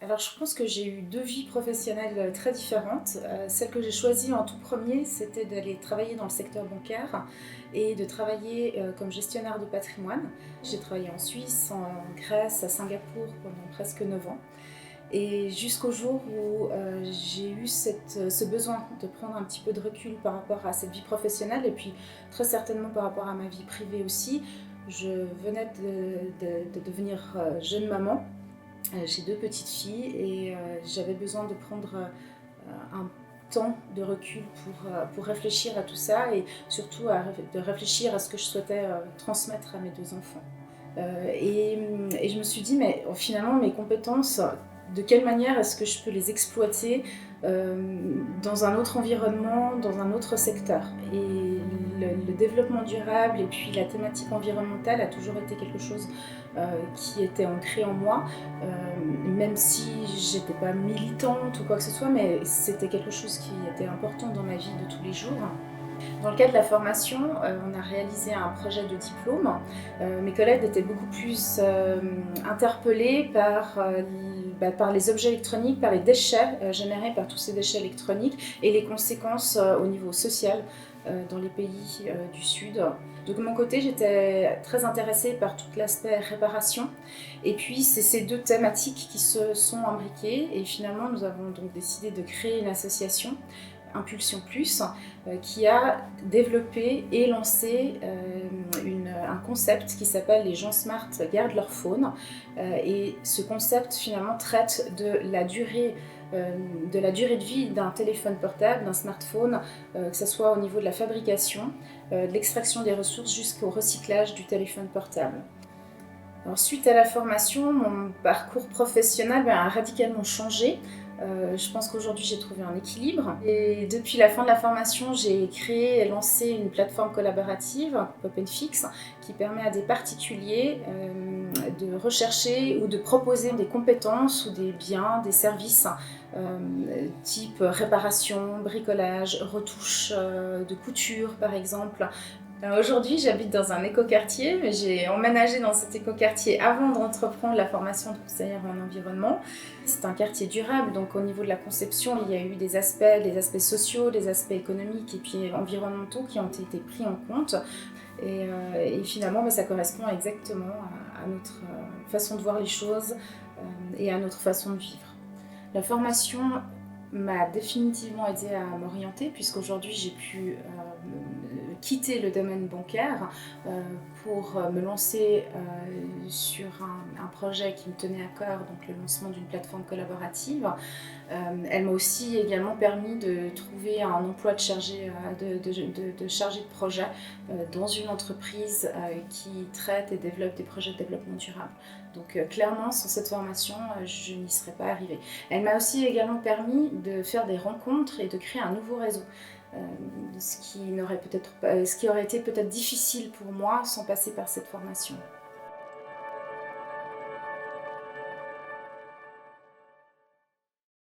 Alors je pense que j'ai eu deux vies professionnelles très différentes. Celle que j'ai choisie en tout premier, c'était d'aller travailler dans le secteur bancaire et de travailler comme gestionnaire de patrimoine. J'ai travaillé en Suisse, en Grèce, à Singapour pendant presque 9 ans. Et jusqu'au jour où j'ai eu ce besoin de prendre un petit peu de recul par rapport à cette vie professionnelle et puis très certainement par rapport à ma vie privée aussi. Je venais de devenir jeune maman. J'ai deux petites filles et j'avais besoin de prendre un temps de recul pour réfléchir à tout ça et surtout de réfléchir à ce que je souhaitais transmettre à mes deux enfants. Et je me suis dit, mais finalement, mes compétences, de quelle manière est-ce que je peux les exploiter dans un autre environnement, dans un autre secteur. Et le développement durable et puis la thématique environnementale a toujours été quelque chose qui était ancré en moi, même si j'étais pas militante ou quoi que ce soit, mais c'était quelque chose qui était important dans ma vie de tous les jours. Dans le cadre de la formation, on a réalisé un projet de diplôme. Mes collègues étaient beaucoup plus interpellés par les objets électroniques, par les déchets générés par tous ces déchets électroniques et les conséquences au niveau social dans les pays du Sud. Donc de mon côté, j'étais très intéressée par tout l'aspect réparation. Et puis c'est ces deux thématiques qui se sont imbriquées et finalement nous avons donc décidé de créer une association Impulsion Plus, qui a développé et lancé un concept qui s'appelle les gens smart gardent leur phone. Et ce concept finalement traite de la durée de vie d'un téléphone portable, d'un smartphone, que ce soit au niveau de la fabrication, de l'extraction des ressources jusqu'au recyclage du téléphone portable. Alors, suite à la formation, mon parcours professionnel a radicalement changé. Je pense qu'aujourd'hui j'ai trouvé un équilibre. Et depuis la fin de la formation, j'ai créé et lancé une plateforme collaborative, OpenFix, qui permet à des particuliers de rechercher ou de proposer des compétences ou des biens, des services type réparation, bricolage, retouche de couture par exemple. Aujourd'hui, j'habite dans un écoquartier, mais j'ai emménagé dans cet écoquartier avant d'entreprendre la formation de conseillère en environnement. C'est un quartier durable, donc au niveau de la conception, il y a eu des aspects sociaux, des aspects économiques et puis environnementaux qui ont été pris en compte. Et finalement, ça correspond exactement à notre façon de voir les choses et à notre façon de vivre. La formation m'a définitivement aidé à m'orienter puisqu'aujourd'hui j'ai pu quitter le domaine bancaire pour me lancer sur un projet qui me tenait à cœur, donc le lancement d'une plateforme collaborative. Elle m'a aussi également permis de trouver un emploi de chargé de projet dans une entreprise qui traite et développe des projets de développement durable. Donc clairement, sans cette formation, je n'y serais pas arrivée. Elle m'a aussi également permis de faire des rencontres et de créer un nouveau réseau. Ce qui aurait été peut-être difficile pour moi sans passer par cette formation.